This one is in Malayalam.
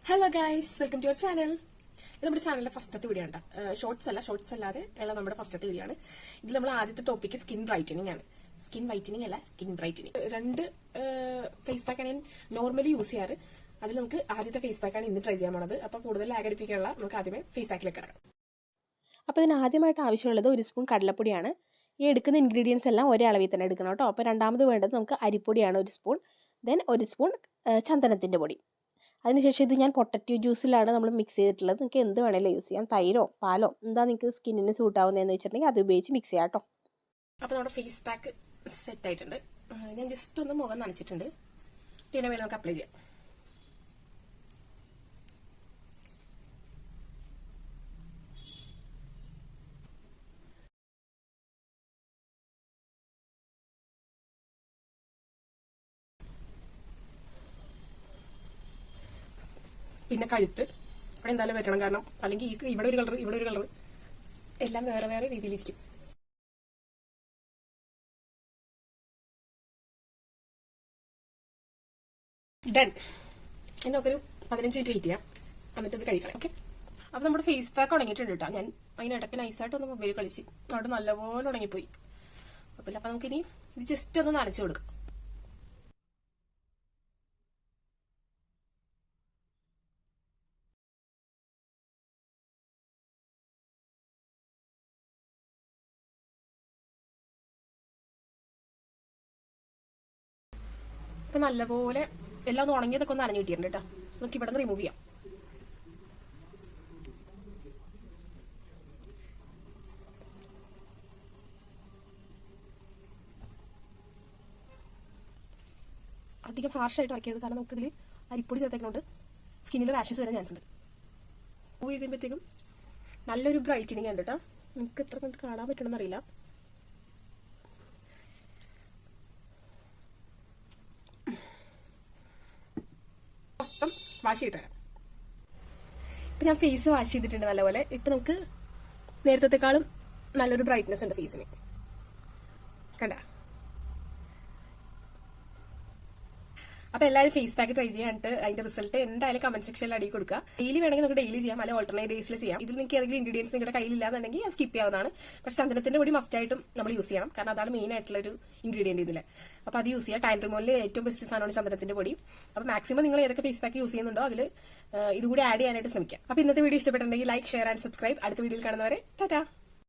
Hello guys, welcome to your channel. ഇത് നമ്മുടെ ചാനലിലെ ഫസ്റ്റത്തെ വീഡിയോ ആണ്. ഷോർട്സ് അല്ലാതെ ഉള്ള നമ്മുടെ ഫസ്റ്റത്തെ വീഡിയോ ആണ്. ഇതിൽ നമ്മൾ ആദ്യത്തെ ടോപ്പിക്ക് സ്കിൻ ബ്രൈറ്റനിങ് ആണ്. സ്കിൻ വൈറ്റനിങ് അല്ല, സ്കിൻ ബ്രൈറ്റനിങ്. രണ്ട് ഫേസ് പാക്കാണ് ഞാൻ നോർമലി യൂസ് ചെയ്യാറ്. അതിൽ നമുക്ക് ആദ്യത്തെ ഫേസ് പാക്കാണ് ഇന്ന് ട്രൈ ചെയ്യാൻ പോണത്. അപ്പോൾ കൂടുതൽ ലാഗ് അടിപ്പിക്കാനുള്ള നമുക്ക് ആദ്യമേ ഫേസ് പാക്കിലേക്ക് കിടക്കാം. അപ്പോൾ ഇതിന് ആദ്യമായിട്ട് ആവശ്യമുള്ളത് 1 സ്പൂൺ കടലപ്പൊടിയാണ്. ഈ എടുക്കുന്ന ഇൻഗ്രീഡിയൻസ് എല്ലാം ഒരേ അളവിൽ തന്നെ എടുക്കണം കേട്ടോ. അപ്പോൾ രണ്ടാമത് വേണ്ടത് നമുക്ക് അരിപ്പൊടിയാണ് 1 സ്പൂൺ. ദെൻ 1 സ്പൂൺ ചന്ദനത്തിൻ്റെ പൊടി. അതിനുശേഷം ഇത് ഞാൻ പൊട്ടറ്റോ ജ്യൂസിലാണ് നമ്മൾ മിക്സ് ചെയ്തിട്ടുള്ളത്. നിങ്ങൾക്ക് എന്ത് വേണമെങ്കിലും യൂസ് ചെയ്യാം, തൈരോ പാലോ എന്താ നിങ്ങൾക്ക് സ്കിന്നിന് സൂട്ട് ആവുന്നതെന്ന് വെച്ചിട്ടുണ്ടെങ്കിൽ അത് ഉപയോഗിച്ച് മിക്സ് ചെയ്യാം കേട്ടോ. അപ്പോൾ നമ്മുടെ ഫേസ് പാക്ക് സെറ്റ് ആയിട്ടുണ്ട്. ഞാൻ ജസ്റ്റ് ഒന്ന് മുഖം നനച്ചിട്ടുണ്ട്. പിന്നെ വേണം നമുക്ക് അപ്ലൈ ചെയ്യാം. പിന്നെ കഴുത്ത് അവിടെ എന്തായാലും വരണം, കാരണം അല്ലെങ്കിൽ ഇവിടെ ഒരു കളർ ഇവിടെ ഒരു കളർ എല്ലാം വേറെ വേറെ രീതിയിലിരിക്കും. ഡൺ. ഇനി നമുക്കൊരു 15 മിനിറ്റ് വെയിറ്റ് ചെയ്യാം, എന്നിട്ട് ഇത് കഴിക്കണം. ഓക്കെ. അപ്പൊ നമ്മുടെ ഫേസ് പാക്ക് ഉണങ്ങിയിട്ടുണ്ട് കേട്ടോ. ഞാൻ അതിനിടയ്ക്ക് നൈസായിട്ടൊന്ന് മൊബൈൽ കളിച്ച് അവിടെ നല്ലപോലെ ഉണങ്ങിപ്പോയി. അപ്പൊ നമുക്കിനി ഇത് ജസ്റ്റ് ഒന്ന് നനച്ചു കൊടുക്കാം. ഇപ്പൊ നല്ലപോലെ എല്ലാം ഒന്ന് ഉണങ്ങിയതൊക്കെ ഒന്ന് നനഞ്ഞു കിട്ടിയിട്ടുണ്ട് കേട്ടോ. നമുക്ക് ഇവിടെ നിന്ന് റിമൂവ് ചെയ്യാം. അധികം ഹാർഷായിട്ട് വയ്ക്കരുത്, കാരണം നമുക്കിതിൽ അരിപ്പൊടി ചേർത്തേക്കുന്നുണ്ട് സ്കിന്നിൽ റാഷസ് വരാൻ ചാൻസ് ഉണ്ട്. മൂവ് ചെയ്യുമ്പോഴത്തേക്കും നല്ലൊരു ബ്രൈറ്റനിങ് ഉണ്ട് കേട്ടോ. നിങ്ങൾക്ക് എത്ര കണ്ട് കാണാൻ പറ്റണമെന്ന് അറിയില്ല. മൊത്തം വാഷ് ചെയ്തിട്ട് വരാം. ഇപ്പം ഞാൻ ഫേസ് വാഷ് ചെയ്തിട്ടുണ്ട് നല്ലപോലെ. ഇപ്പം നമുക്ക് നേരത്തെക്കാളും നല്ലൊരു ബ്രൈറ്റ്നെസ് ഉണ്ട് ഫേസിന്. കണ്ട. അപ്പോൾ എല്ലാവരും ഫേസ് പാക്ക് ട്രൈ ചെയ്യാനായിട്ട് അതിന്റെ റിസൾട്ട് എന്തായാലും കമന്റ് സെക്ഷനിൽ അടിയിൽ കൊടുക്കുക. ഡെയിലി വേണമെങ്കിൽ നമുക്ക് ഡെയിലി ചെയ്യാം, അല്ലെങ്കിൽ ഓൾട്ടർനേറ്റ് ഡേയ്സിൽ ചെയ്യാം. ഇതിൽ നിങ്ങൾക്ക് ഏതെങ്കിലും ഇൻഗ്രീഡിയൻസ് നിങ്ങളുടെ കയ്യിലില്ലാന്നുണ്ടെങ്കിൽ സ്കിപ്പ് ചെയ്യാവുന്നതാണ്. പക്ഷേ ചന്ദനത്തിന്റെ പൊടി മസ്റ്റ് ആയിട്ടും നമ്മൾ യൂസ് ചെയ്യണം, കാരണം അതാണ് മെയിൻ ആയിട്ടുള്ള ഒരു ഇൻഗ്രീഡിയന്റ് ഇതിൽ. അപ്പോൾ അത് യൂസ് ചെയ്യുക. ടൈം റിമൂവലിൽ ഏറ്റവും ബെസ്റ്റ് സാധനമാണ് ചന്ദനത്തിന്റെ പൊടി. അപ്പോൾ മാക്സിമം നിങ്ങൾ ഏതൊക്കെ ഫേസ് പാക്ക് യൂസ് ചെയ്യുന്നുണ്ടോ അതിൽ ഇതുകൂടി ആഡ് ചെയ്യാനായിട്ട് ശ്രമിക്കാം. അപ്പോൾ ഇന്നത്തെ വീഡിയോ ഇഷ്ടപ്പെട്ടിട്ടുണ്ടെങ്കിൽ ലൈക്ക്, ഷെയർ ആൻഡ് സബ്സ്ക്രൈബ്. അടുത്ത വീഡിയോയിൽ കാണുന്നവരെ ടാറ്റാ.